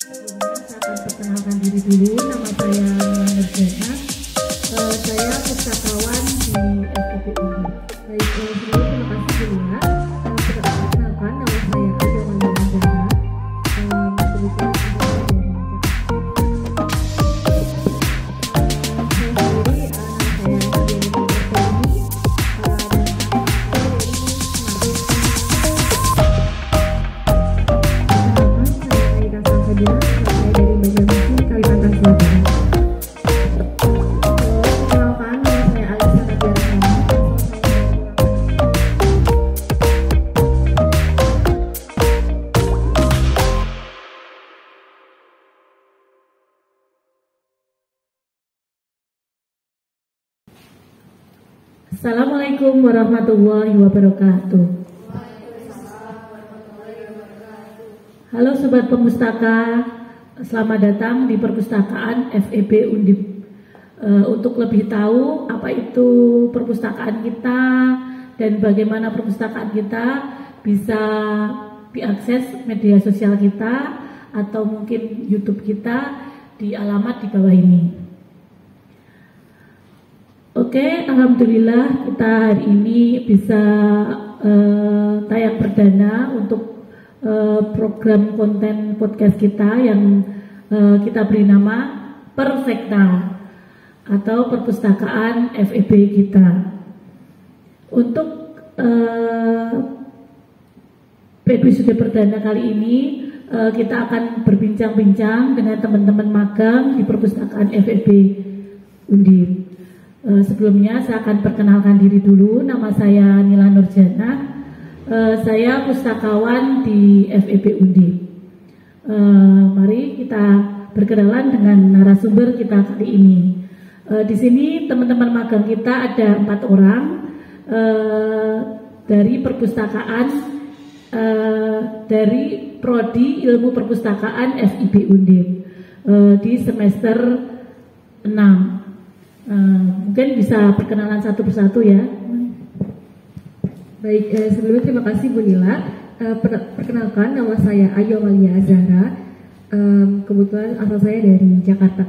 Saya akan perkenalkan diri dulu. Nama saya Nurjana. Saya pustakawan di FEB Undip. Baik, sebelumnya terima kasih dulu ya. Perkenalkan, nama saya Ayo Nurjana. Kebetulan saya dari Jakarta. Saya sendiri, nama saya Nadia Nurjani. Assalamualaikum warahmatullahi wabarakatuh. Halo Sobat Pemustaka, selamat datang di perpustakaan FEB Undip. Untuk lebih tahu apa itu perpustakaan kita dan bagaimana perpustakaan kita, bisa diakses media sosial kita atau mungkin YouTube kita di alamat di bawah ini. Oke, alhamdulillah kita hari ini bisa tayang perdana untuk program konten podcast kita yang kita beri nama Persekta atau perpustakaan FEB kita. Untuk episode perdana kali ini kita akan berbincang-bincang dengan teman-teman magang di perpustakaan FEB Undip. Sebelumnya saya akan perkenalkan diri dulu. Nama saya Nila Nurjana. Saya pustakawan di FEB Undip. Mari kita berkenalan dengan narasumber kita kali ini. Di sini teman-teman magang kita ada 4 orang dari perpustakaan dari Prodi Ilmu Perpustakaan FEB Undip di semester 6. Mungkin bisa perkenalan satu persatu ya. Baik, sebelumnya terima kasih Bu Nila. Perkenalkan, nama saya Ayo Malia Azhara. Kebetulan asal saya dari Jakarta.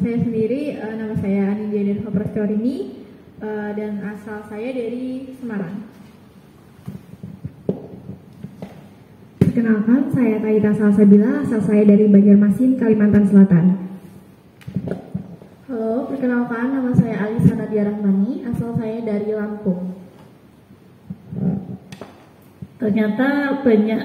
Saya sendiri, nama saya Anindya Nirva Prasetyorini, dan asal saya dari Semarang. Perkenalkan, saya Taita Salsabila, asal saya dari Banjarmasin, Kalimantan Selatan. Halo, perkenalkan, nama saya Alisa Nadia Rahmani, asal saya dari Lampung. Ternyata banyak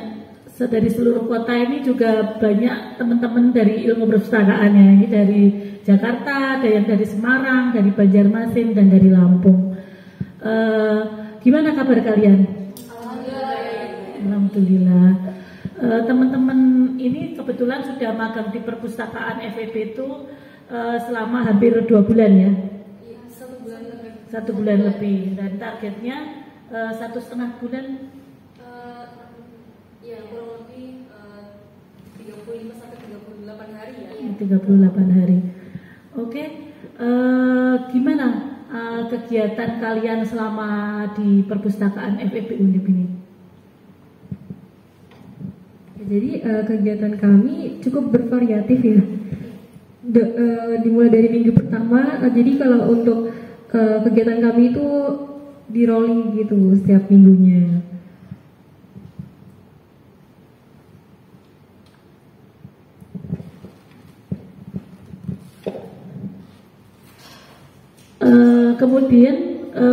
dari seluruh kota ini juga banyak teman-teman dari ilmu perpustakaannya. Ini dari Jakarta, ada yang dari Semarang, dari Banjarmasin, dan dari Lampung. Gimana kabar kalian? Alhamdulillah. Teman-teman ini kebetulan sudah magang di perpustakaan FEB itu selama hampir 2 bulan ya. 1 bulan lebih. Dan targetnya 1,5 bulan. Ya, kurang lebih 35 sampai 38 hari ya. 38 hari. Oke. Gimana kegiatan kalian selama di perpustakaan FEB Undip ini? Jadi kegiatan kami cukup bervariatif ya. Dimulai dari minggu pertama, jadi kalau untuk kegiatan kami itu di rolling gitu setiap minggunya. Kemudian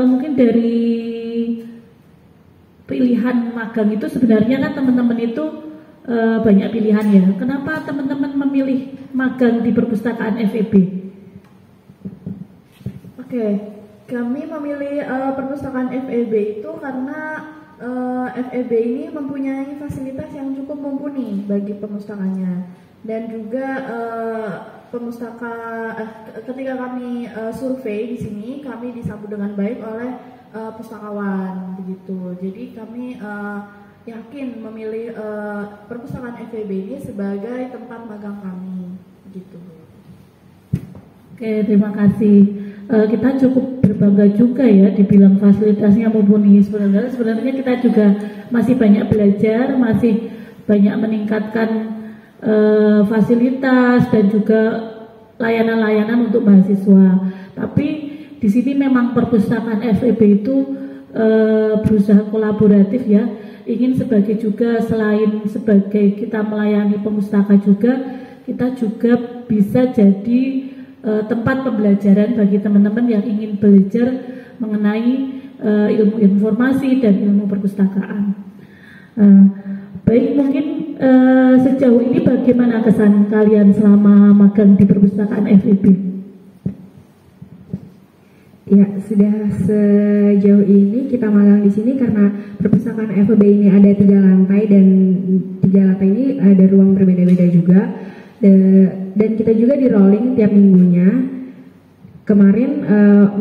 mungkin dari pilihan magang itu sebenarnya kan teman-teman itu banyak pilihan ya. Kenapa teman-teman memilih magang di perpustakaan FEB? Oke, kami memilih perpustakaan FEB itu karena FEB ini mempunyai fasilitas yang cukup mumpuni bagi pemustakanya, dan juga ketika kami survei di sini, kami disambut dengan baik oleh pustakawan begitu. Jadi kami yakin memilih perpustakaan FEB ini sebagai tempat magang kami gitu. Oke, terima kasih. Kita cukup berbangga juga ya dibilang fasilitasnya mumpuni. Sebenarnya kita juga masih banyak belajar, masih banyak meningkatkan fasilitas dan juga layanan-layanan untuk mahasiswa. Tapi di sini memang perpustakaan FEB itu berusaha kolaboratif ya, ingin sebagai juga selain sebagai kita melayani pemustaka juga, kita juga bisa jadi tempat pembelajaran bagi teman-teman yang ingin belajar mengenai ilmu informasi dan ilmu perpustakaan. Baik, mungkin sejauh ini bagaimana kesan kalian selama magang di perpustakaan FEB? Ya, sudah sejauh ini kita magang di sini karena perpustakaan FEB ini ada 3 lantai dan 3 lantai ini ada ruang berbeda-beda juga. Dan kita juga di rolling tiap minggunya. Kemarin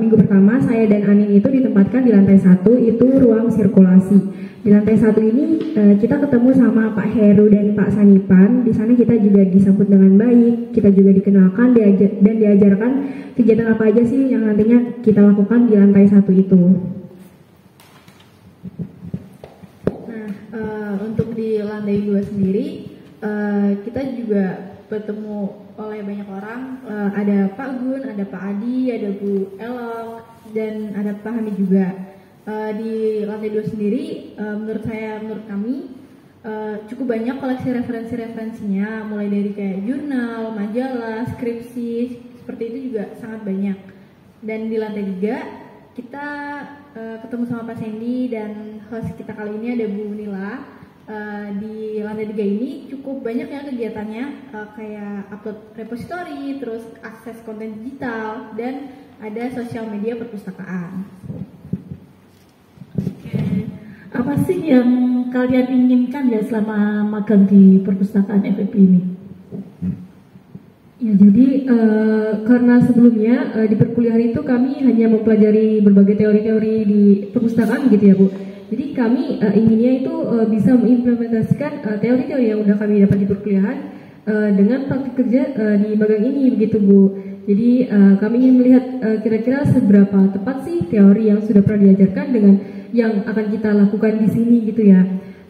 minggu pertama saya dan Anin itu ditempatkan di lantai 1, itu ruang sirkulasi. Di lantai 1 ini kita ketemu sama Pak Heru dan Pak Sanipan. Di sana kita juga disambut dengan baik, kita juga dikenalkan dan diajarkan kegiatan apa aja sih yang nantinya kita lakukan di lantai 1 itu. Nah, untuk di lantai 2 sendiri kita juga bertemu oleh banyak orang, ada Pak Gun, ada Pak Adi, ada Bu Elok, dan ada Pak Hamid juga. Di lantai 2 sendiri, menurut kami cukup banyak koleksi referensi-referensinya, mulai dari kayak jurnal, majalah, skripsi, seperti itu juga sangat banyak. Dan di lantai 3 kita ketemu sama Pak Sandy dan host kita kali ini ada Bu Nila. Di lantai 3 ini cukup banyak ya kegiatannya, kayak upload repository, terus akses konten digital, dan ada sosial media perpustakaan. Apa sih yang kalian inginkan ya selama magang di perpustakaan FEB ini? Ya, jadi karena sebelumnya di perkuliahan itu kami hanya mempelajari berbagai teori-teori di perpustakaan gitu ya Bu. Jadi kami inginnya itu bisa mengimplementasikan teori-teori yang udah kami dapat di perkuliahan dengan praktik kerja di magang ini begitu Bu. Jadi kami ingin melihat kira-kira seberapa tepat sih teori yang sudah pernah diajarkan dengan yang akan kita lakukan di sini gitu ya.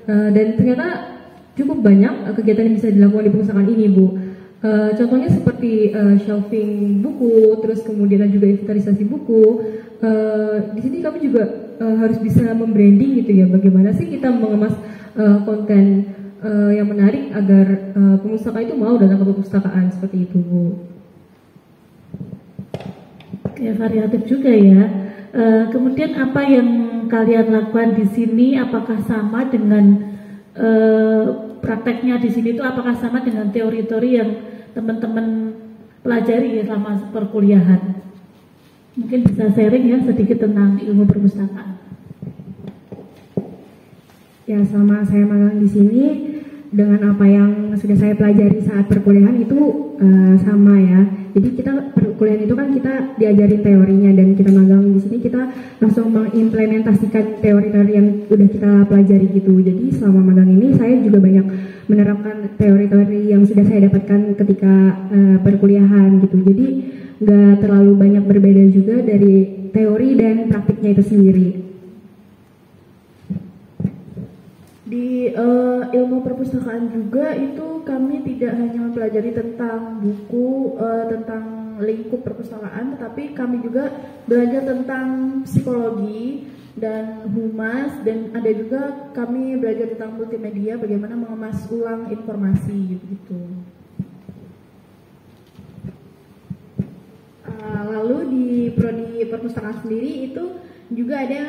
Dan ternyata cukup banyak kegiatan yang bisa dilakukan di perpustakaan ini Bu. Contohnya seperti shelving buku, terus kemudian juga inventarisasi buku. Di sini kami juga harus bisa membranding gitu ya, bagaimana sih kita mengemas konten yang menarik agar pemustaka itu mau datang ke perpustakaan seperti itu Bu. Ya, variatif juga ya. Kemudian apa yang kalian lakukan di sini, apakah sama dengan prakteknya di sini itu, apakah sama dengan teori-teori yang teman-teman pelajari ya selama perkuliahan? Mungkin bisa sharing ya sedikit tentang ilmu perpustakaan. Ya, selama saya magang di sini dengan apa yang sudah saya pelajari saat perkuliahan itu sama ya. Jadi kita perkuliahan itu kan kita diajarin teorinya, dan kita magang di sini kita langsung mengimplementasikan teori-teori yang udah kita pelajari gitu. Jadi selama magang ini saya juga banyak menerapkan teori-teori yang sudah saya dapatkan ketika perkuliahan gitu. Jadi nggak terlalu banyak berbeda juga dari teori dan praktiknya itu sendiri. Di ilmu perpustakaan juga itu kami tidak hanya mempelajari tentang buku, tentang lingkup perpustakaan, tetapi kami juga belajar tentang psikologi dan humas, dan ada juga kami belajar tentang multimedia, bagaimana mengemas ulang informasi gitu. Lalu di prodi perpustakaan sendiri itu juga ada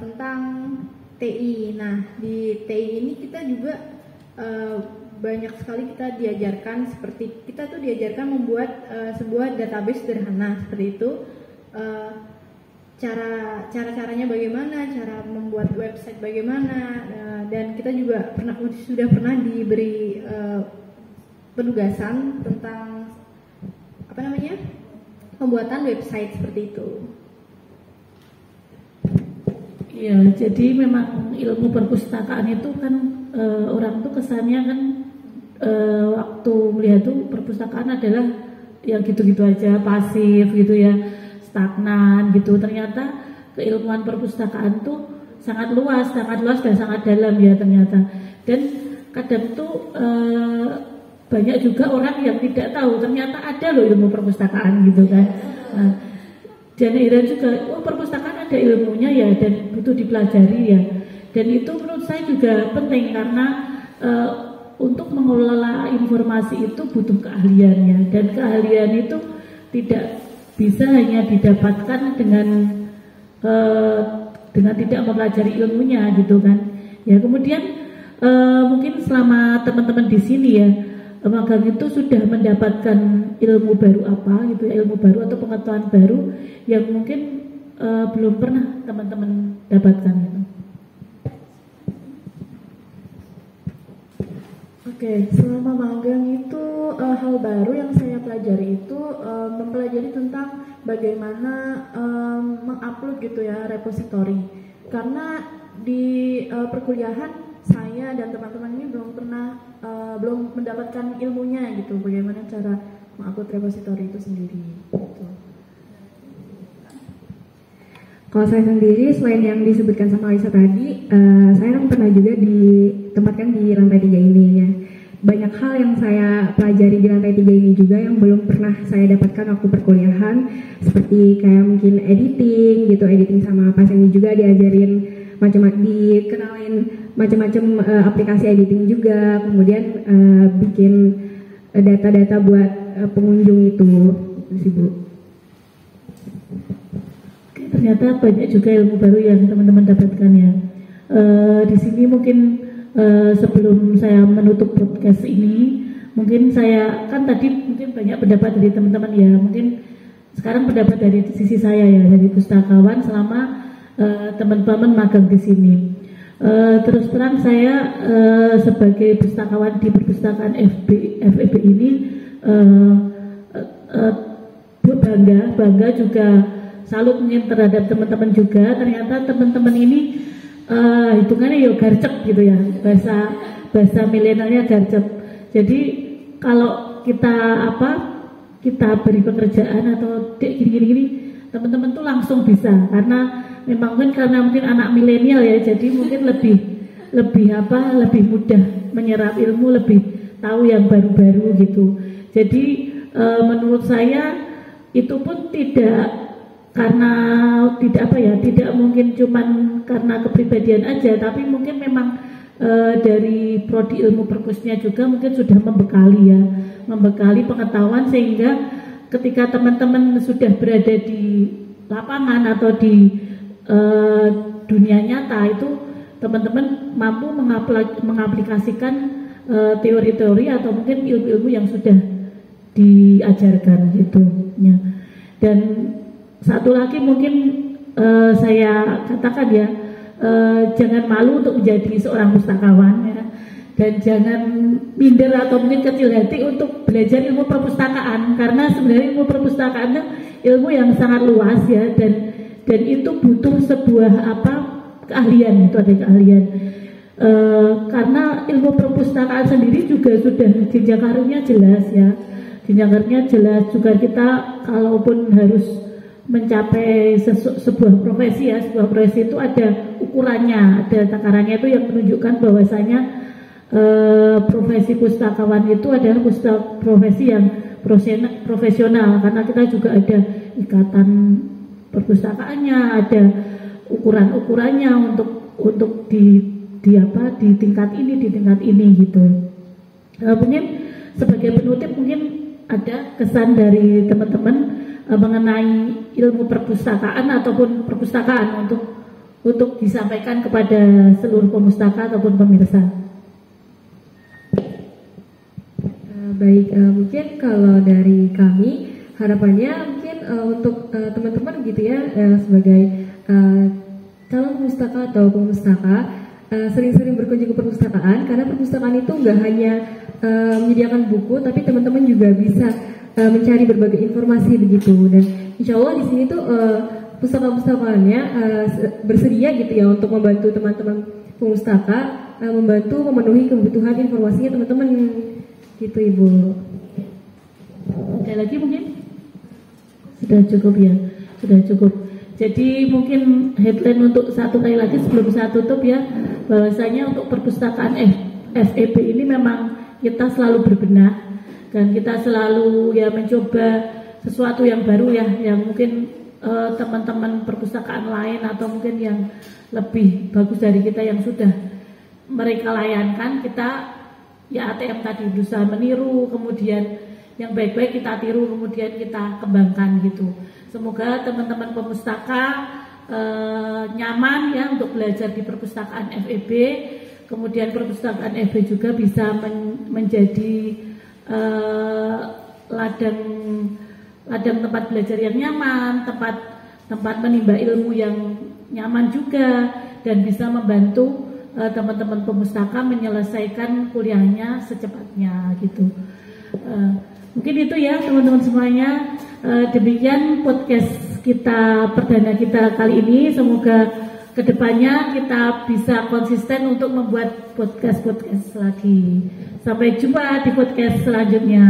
tentang TI. Nah, di TI ini kita juga banyak sekali kita diajarkan, seperti kita tuh diajarkan membuat sebuah database sederhana seperti itu. Cara-caranya bagaimana, cara membuat website bagaimana, dan kita juga sudah pernah diberi penugasan tentang pembuatan website seperti itu. Ya, jadi memang ilmu perpustakaan itu kan orang tuh kesannya kan waktu melihat tuh perpustakaan adalah yang gitu-gitu aja, pasif gitu ya, stagnan gitu. Ternyata keilmuan perpustakaan tuh sangat luas dan sangat dalam ya ternyata. Dan kadang tuh banyak juga orang yang tidak tahu ternyata ada loh ilmu perpustakaan gitu kan. Nah, dan heran juga, oh perpustakaan ada ilmunya ya dan butuh dipelajari ya. Dan itu menurut saya juga penting karena untuk mengelola informasi itu butuh keahliannya, dan keahlian itu tidak bisa hanya didapatkan dengan tidak mempelajari ilmunya gitu kan. Ya kemudian mungkin selama teman-teman di sini ya magang itu sudah mendapatkan ilmu baru apa gitu ya, ilmu baru atau pengetahuan baru yang mungkin belum pernah teman-teman dapatkan gitu. Oke, selama magang itu hal baru yang saya pelajari itu mempelajari tentang bagaimana mengupload gitu ya repositori. Karena di perkuliahan saya dan teman-teman ini belum mendapatkan ilmunya gitu, bagaimana cara mengupload repositori itu sendiri. Gitu. Kalau saya sendiri, selain yang disebutkan sama Alisa tadi, saya pernah juga ditempatkan di lantai 3 ini ya. Banyak hal yang saya pelajari di lantai 3 ini juga yang belum pernah saya dapatkan waktu perkuliahan, seperti kayak mungkin editing sama Pak Sandy juga diajarin dikenalin macam-macam aplikasi editing juga, kemudian bikin data-data buat pengunjung itu sih Bu. Ternyata banyak juga ilmu baru yang teman-teman dapatkan ya. Di sini mungkin sebelum saya menutup podcast ini, mungkin saya kan tadi mungkin banyak pendapat dari teman-teman ya. Mungkin sekarang pendapat dari sisi saya ya, dari pustakawan selama teman-teman magang di sini. Terus terang saya sebagai pustakawan di perpustakaan FEB ini bangga juga, salut mungkin terhadap teman-teman juga. Ternyata teman-teman ini hitungannya yo garcep gitu ya, bahasa milenialnya garcep. Jadi kalau kita beri pekerjaan atau gini, teman-teman tuh langsung bisa, karena memang mungkin anak milenial ya, jadi mungkin lebih mudah menyerap ilmu, lebih tahu yang baru-baru gitu. Jadi menurut saya itu pun tidak mungkin cuman karena kepribadian aja, tapi mungkin memang dari prodi ilmu perpusnya juga mungkin sudah membekali pengetahuan, sehingga ketika teman-teman sudah berada di lapangan atau di dunia nyata itu teman-teman mampu mengaplikasikan teori-teori atau mungkin ilmu-ilmu yang sudah diajarkan gitu ya. Dan satu lagi mungkin saya katakan ya, jangan malu untuk menjadi seorang pustakawan ya, dan jangan minder atau mungkin kecil hati untuk belajar ilmu perpustakaan, karena sebenarnya ilmu perpustakaan itu ilmu yang sangat luas ya, dan itu butuh sebuah keahlian, itu ada keahlian. Karena ilmu perpustakaan sendiri juga sudah jenjang karirnya jelas ya, juga kita kalaupun harus mencapai sebuah profesi ya, sebuah profesi itu ada ukurannya, ada takarannya, itu yang menunjukkan bahwasanya profesi pustakawan itu adalah profesi yang profesional, karena kita juga ada ikatan perpustakaannya, ada ukurannya untuk di tingkat ini gitu. Mungkin sebagai penutup mungkin ada kesan dari teman-teman mengenai ilmu perpustakaan ataupun perpustakaan untuk disampaikan kepada seluruh pemustaka ataupun pemirsa. Baik, mungkin kalau dari kami harapannya mungkin untuk teman-teman gitu ya, sebagai calon pemustaka atau pemustaka, sering-sering berkunjung ke perpustakaan, karena perpustakaan itu nggak hanya menyediakan buku, tapi teman-teman juga bisa mencari berbagai informasi begitu. Dan insya Allah di sini tuh pustaka-pustakaannya bersedia gitu ya untuk membantu teman-teman pemustaka, membantu memenuhi kebutuhan informasinya teman-teman gitu Ibu. Ada lagi mungkin? Sudah cukup ya, sudah cukup. Jadi mungkin headline untuk satu kali lagi sebelum saya tutup ya, bahwasanya untuk perpustakaan FEB ini memang kita selalu berbenah dan kita selalu ya mencoba sesuatu yang baru ya, yang mungkin teman-teman perpustakaan lain atau mungkin yang lebih bagus dari kita yang sudah mereka layankan, kita ya ATM tadi berusaha meniru, kemudian yang baik-baik kita tiru, kemudian kita kembangkan gitu. Semoga teman-teman pemustaka nyaman ya untuk belajar di perpustakaan FEB, kemudian perpustakaan FEB juga bisa menjadi ladang tempat belajar yang nyaman, tempat menimba ilmu yang nyaman juga, dan bisa membantu teman-teman pemustaka menyelesaikan kuliahnya secepatnya gitu. Mungkin itu ya teman-teman semuanya. Demikian podcast kita perdana kita kali ini. Semoga kedepannya kita bisa konsisten untuk membuat podcast lagi. Sampai jumpa di podcast selanjutnya.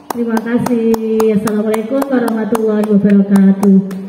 Terima kasih. Assalamualaikum warahmatullahi wabarakatuh.